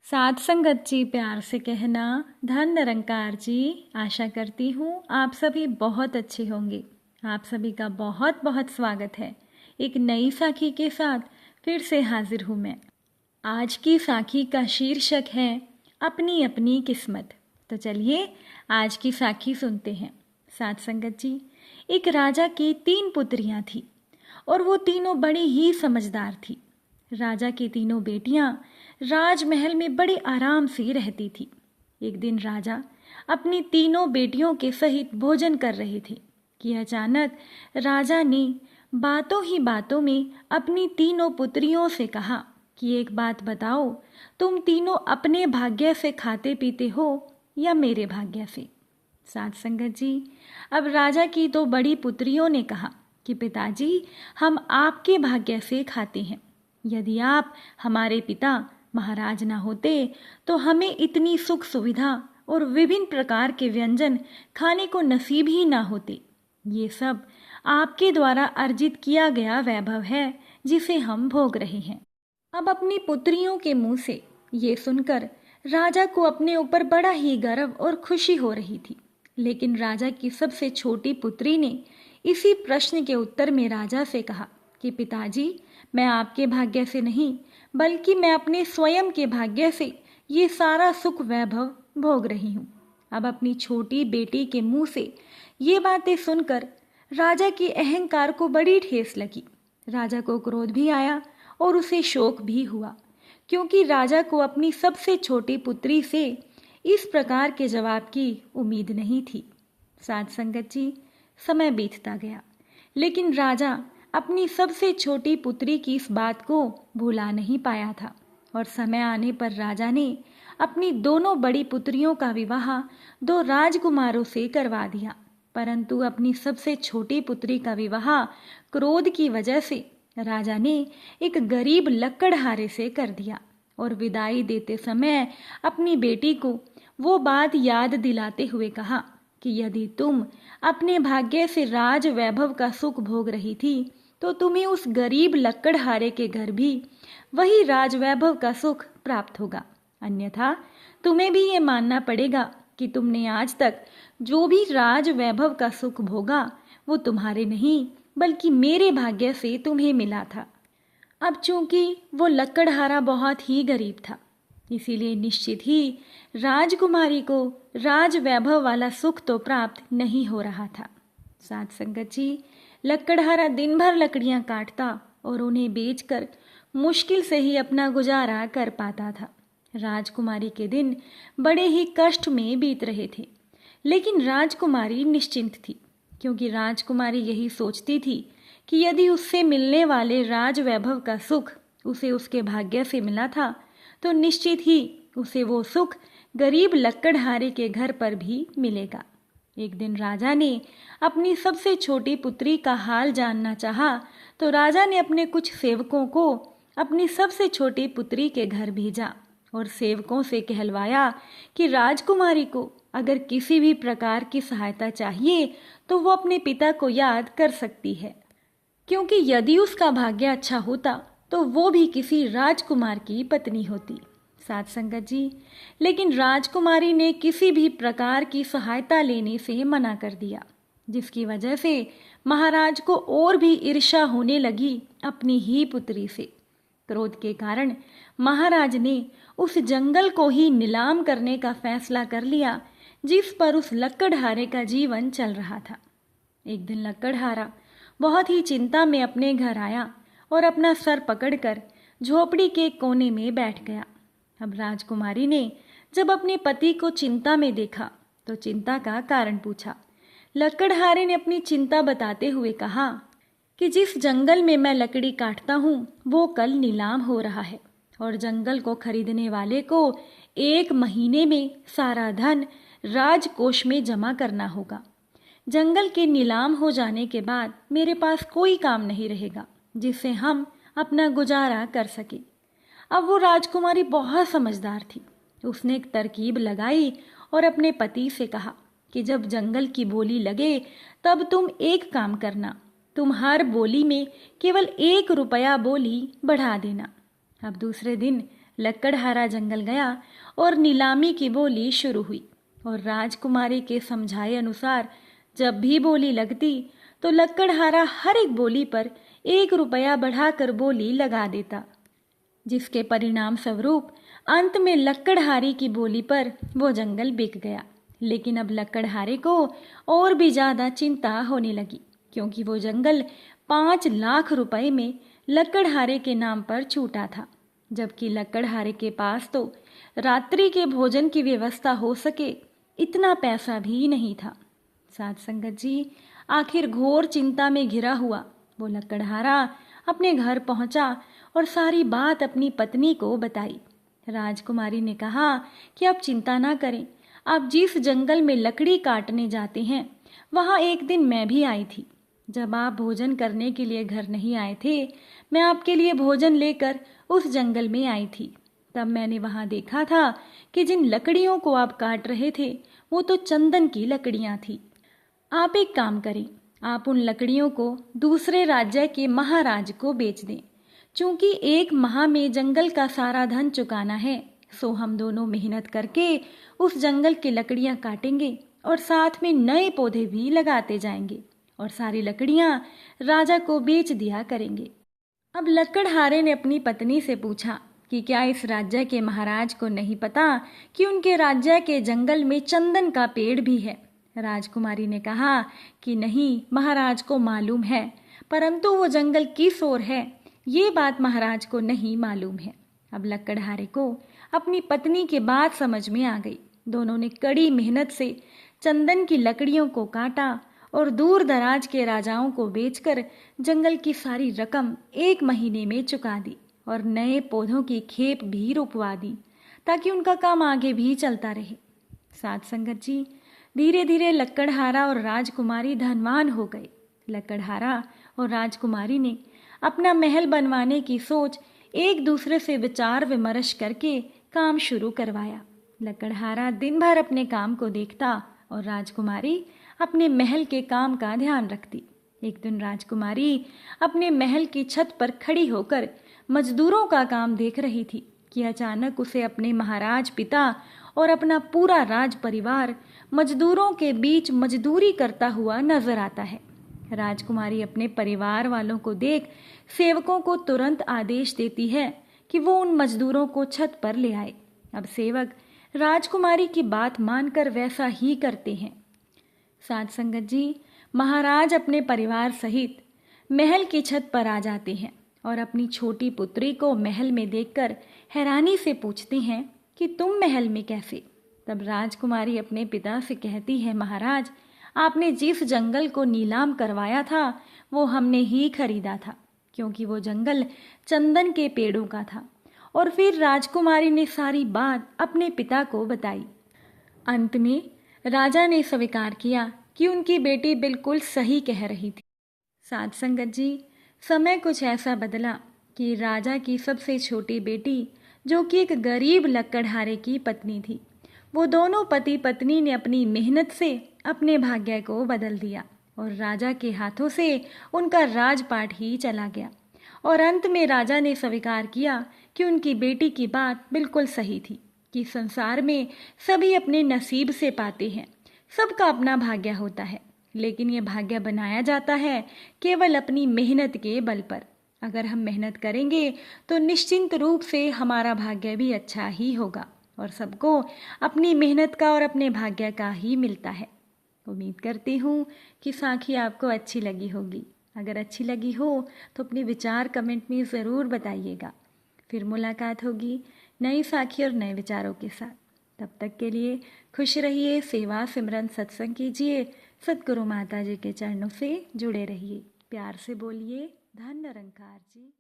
साध संगत जी, प्यार से कहना। धन निरंकार जी, आशा करती हूँ आप सभी बहुत अच्छे होंगे। आप सभी का बहुत बहुत स्वागत है। एक नई साखी के साथ फिर से हाजिर हूँ मैं। आज की साखी का शीर्षक है अपनी अपनी किस्मत। तो चलिए आज की साखी सुनते हैं। साध संगत जी, एक राजा की 3 पुत्रियां थी और वो तीनों बड़ी ही समझदार थी। राजा की तीनों बेटियां राजमहल में बड़े आराम से रहती थी। एक दिन राजा अपनी तीनों बेटियों के सहित भोजन कर रहे थे कि अचानक राजा ने बातों ही बातों में अपनी तीनों पुत्रियों से कहा कि एक बात बताओ, तुम तीनों अपने भाग्य से खाते पीते हो या मेरे भाग्य से? साध संगत जी, अब राजा की तो बड़ी पुत्रियों ने कहा कि पिताजी, हम आपके भाग्य से खाते हैं। यदि आप हमारे पिता महाराज ना होते तो हमें इतनी सुख सुविधा और विभिन्न प्रकार के व्यंजन खाने को नसीब ही ना होते। ये सब आपके द्वारा अर्जित किया गया वैभव है जिसे हम भोग रहे हैं। अब अपनी पुत्रियों के मुंह से ये सुनकर राजा को अपने ऊपर बड़ा ही गर्व और खुशी हो रही थी। लेकिन राजा की सबसे छोटी पुत्री ने इसी प्रश्न के उत्तर में राजा से कहा कि पिताजी, मैं आपके भाग्य से नहीं बल्कि मैं अपने स्वयं के भाग्य से ये सारा सुख वैभव भोग रही हूँ। अब अपनी छोटी बेटी के मुंह से ये बातें सुनकर राजा की अहंकार को बड़ी ठेस लगी। राजा को क्रोध भी आया और उसे शोक भी हुआ, क्योंकि राजा को अपनी सबसे छोटी पुत्री से इस प्रकार के जवाब की उम्मीद नहीं थी। साध संगत जी, समय बीतता गया, लेकिन राजा अपनी सबसे छोटी पुत्री की इस बात को भुला नहीं पाया था और समय आने पर राजा ने अपनी दोनों बड़ी पुत्रियों का विवाह 2 राजकुमारों से करवा दिया। परंतु अपनी सबसे छोटी पुत्री का विवाह क्रोध की वजह से राजा ने एक गरीब लक्कड़हारे से कर दिया और विदाई देते समय अपनी बेटी को वो बात याद दिलाते हुए कहा कि यदि तुम अपने भाग्य से राज वैभव का सुख भोग रही थी तो तुम्हें उस गरीब लक्कड़हारे के घर भी वही राजवैभव का सुख प्राप्त होगा। अन्यथा तुम्हें भी ये मानना पड़ेगा कि तुमने आज तक जो भी राजवैभव का सुख भोगा वो तुम्हारे नहीं बल्कि मेरे भाग्य से तुम्हें मिला था। अब चूंकि वो लक्कड़हारा बहुत ही गरीब था, इसीलिए निश्चित ही राजकुमारी को राजवैभव वाला सुख तो प्राप्त नहीं हो रहा था। साध संगत जी, लक्कड़हारा दिन भर लकड़ियां काटता और उन्हें बेचकर मुश्किल से ही अपना गुजारा कर पाता था। राजकुमारी के दिन बड़े ही कष्ट में बीत रहे थे, लेकिन राजकुमारी निश्चिंत थी, क्योंकि राजकुमारी यही सोचती थी कि यदि उससे मिलने वाले राजवैभव का सुख उसे उसके भाग्य से मिला था तो निश्चित ही उसे वो सुख गरीब लक्कड़हारे के घर पर भी मिलेगा। एक दिन राजा ने अपनी सबसे छोटी पुत्री का हाल जानना चाहा तो राजा ने अपने कुछ सेवकों को अपनी सबसे छोटी पुत्री के घर भेजा और सेवकों से कहलवाया कि राजकुमारी को अगर किसी भी प्रकार की सहायता चाहिए तो वो अपने पिता को याद कर सकती है, क्योंकि यदि उसका भाग्य अच्छा होता तो वो भी किसी राजकुमार की पत्नी होती। साध संगत जी, लेकिन राजकुमारी ने किसी भी प्रकार की सहायता लेने से मना कर दिया, जिसकी वजह से महाराज को और भी ईर्ष्या होने लगी अपनी ही पुत्री से। क्रोध के कारण महाराज ने उस जंगल को ही नीलाम करने का फैसला कर लिया जिस पर उस लक्कड़हारे का जीवन चल रहा था। एक दिन लक्कड़हारा बहुत ही चिंता में अपने घर आया और अपना सर पकड़कर झोपड़ी के कोने में बैठ गया। अब राजकुमारी ने जब अपने पति को चिंता में देखा तो चिंता का कारण पूछा। लक्कड़हारे ने अपनी चिंता बताते हुए कहा कि जिस जंगल में मैं लकड़ी काटता हूँ वो कल नीलाम हो रहा है और जंगल को खरीदने वाले को 1 महीने में सारा धन राजकोष में जमा करना होगा। जंगल के नीलाम हो जाने के बाद मेरे पास कोई काम नहीं रहेगा जिससे हम अपना गुजारा कर सके। अब वो राजकुमारी बहुत समझदार थी। उसने एक तरकीब लगाई और अपने पति से कहा कि जब जंगल की बोली लगे तब तुम एक काम करना, तुम हर बोली में केवल 1 रुपया बोली बढ़ा देना। अब दूसरे दिन लकड़हारा जंगल गया और नीलामी की बोली शुरू हुई। और राजकुमारी के समझाए अनुसार जब भी बोली लगती तो लकड़हारा हर एक बोली पर 1 रुपया बढ़ाकर बोली लगा देता, जिसके परिणाम स्वरूप अंत में लकड़हारे की बोली पर वो जंगल बिक गया। लेकिन अब लकड़हारे को और भी ज्यादा चिंता होने लगी, क्योंकि वो जंगल 5 लाख रुपए में लकड़हारे के नाम पर छूटा था, जबकि लकड़हारे के पास तो रात्रि के भोजन की व्यवस्था हो सके इतना पैसा भी नहीं था। साथ संगत जी, आखिर घोर चिंता में घिरा हुआ वो लकड़हारा अपने घर पहुंचा और सारी बात अपनी पत्नी को बताई। राजकुमारी ने कहा कि आप चिंता ना करें, आप जिस जंगल में लकड़ी काटने जाते हैं वहां एक दिन मैं भी आई थी। जब आप भोजन करने के लिए घर नहीं आए थे, मैं आपके लिए भोजन लेकर उस जंगल में आई थी। तब मैंने वहां देखा था कि जिन लकड़ियों को आप काट रहे थे वो तो चंदन की लकड़ियां थी। आप एक काम करें, आप उन लकड़ियों को दूसरे राज्य के महाराज को बेच दें। चूंकि 1 माह में जंगल का सारा धन चुकाना है, सो हम दोनों मेहनत करके उस जंगल की लकड़ियां काटेंगे और साथ में नए पौधे भी लगाते जाएंगे और सारी लकड़ियां राजा को बेच दिया करेंगे। अब लकड़हारे ने अपनी पत्नी से पूछा कि क्या इस राज्य के महाराज को नहीं पता कि उनके राज्य के जंगल में चंदन का पेड़ भी है। राजकुमारी ने कहा कि नहीं, महाराज को मालूम है, परंतु वो जंगल किस ओर है ये बात महाराज को नहीं मालूम है। अब लकड़हारे को अपनी पत्नी की बात समझ में आ गई। दोनों ने कड़ी मेहनत से चंदन की लकड़ियों को काटा और दूर दराज के राजाओं को बेचकर जंगल की सारी रकम 1 महीने में चुका दी और नए पौधों की खेप भी रोपवा दी, ताकि उनका काम आगे भी चलता रहे। साथ संगत जी, धीरे धीरे लकड़हारा और राजकुमारी धनवान हो गए। लकड़हारा और राजकुमारी ने अपना महल बनवाने की सोच एक दूसरे से विचार विमर्श करके काम शुरू करवाया। लकड़हारा दिन भर अपने काम को देखता और राजकुमारी अपने महल के काम का ध्यान रखती। एक दिन राजकुमारी अपने महल की छत पर खड़ी होकर मजदूरों का काम देख रही थी कि अचानक उसे अपने महाराज पिता और अपना पूरा राज परिवार मजदूरों के बीच मजदूरी करता हुआ नजर आता है। राजकुमारी अपने परिवार वालों को देख सेवकों को तुरंत आदेश देती है कि वो उन मजदूरों को छत पर ले आए। अब सेवक राजकुमारी की बात मानकर वैसा ही करते हैं। साथ संगत जी, महाराज अपने परिवार सहित महल की छत पर आ जाते हैं और अपनी छोटी पुत्री को महल में देखकर हैरानी से पूछते हैं कि तुम महल में कैसे। तब राजकुमारी अपने पिता से कहती है, महाराज, आपने जिस जंगल को नीलाम करवाया था वो हमने ही खरीदा था, क्योंकि वो जंगल चंदन के पेड़ों का था। और फिर राजकुमारी ने सारी बात अपने पिता को बताई। अंत में राजा ने स्वीकार किया कि उनकी बेटी बिल्कुल सही कह रही थी। साथ संगत जी, समय कुछ ऐसा बदला कि राजा की सबसे छोटी बेटी, जो कि एक गरीब लकड़हारे की पत्नी थी, वो दोनों पति पत्नी ने अपनी मेहनत से अपने भाग्य को बदल दिया और राजा के हाथों से उनका राजपाट ही चला गया। और अंत में राजा ने स्वीकार किया कि उनकी बेटी की बात बिल्कुल सही थी कि संसार में सभी अपने नसीब से पाते हैं, सबका अपना भाग्य होता है, लेकिन ये भाग्य बनाया जाता है केवल अपनी मेहनत के बल पर। अगर हम मेहनत करेंगे तो निश्चिंत रूप से हमारा भाग्य भी अच्छा ही होगा और सबको अपनी मेहनत का और अपने भाग्य का ही मिलता है। उम्मीद करती हूँ कि साखी आपको अच्छी लगी होगी। अगर अच्छी लगी हो तो अपने विचार कमेंट में ज़रूर बताइएगा। फिर मुलाकात होगी नई साखी और नए विचारों के साथ। तब तक के लिए खुश रहिए, सेवा सिमरन सत्संग कीजिए, सद्गुरु माता जी के चरणों से जुड़े रहिए। प्यार से बोलिए, धन निरंकार जी।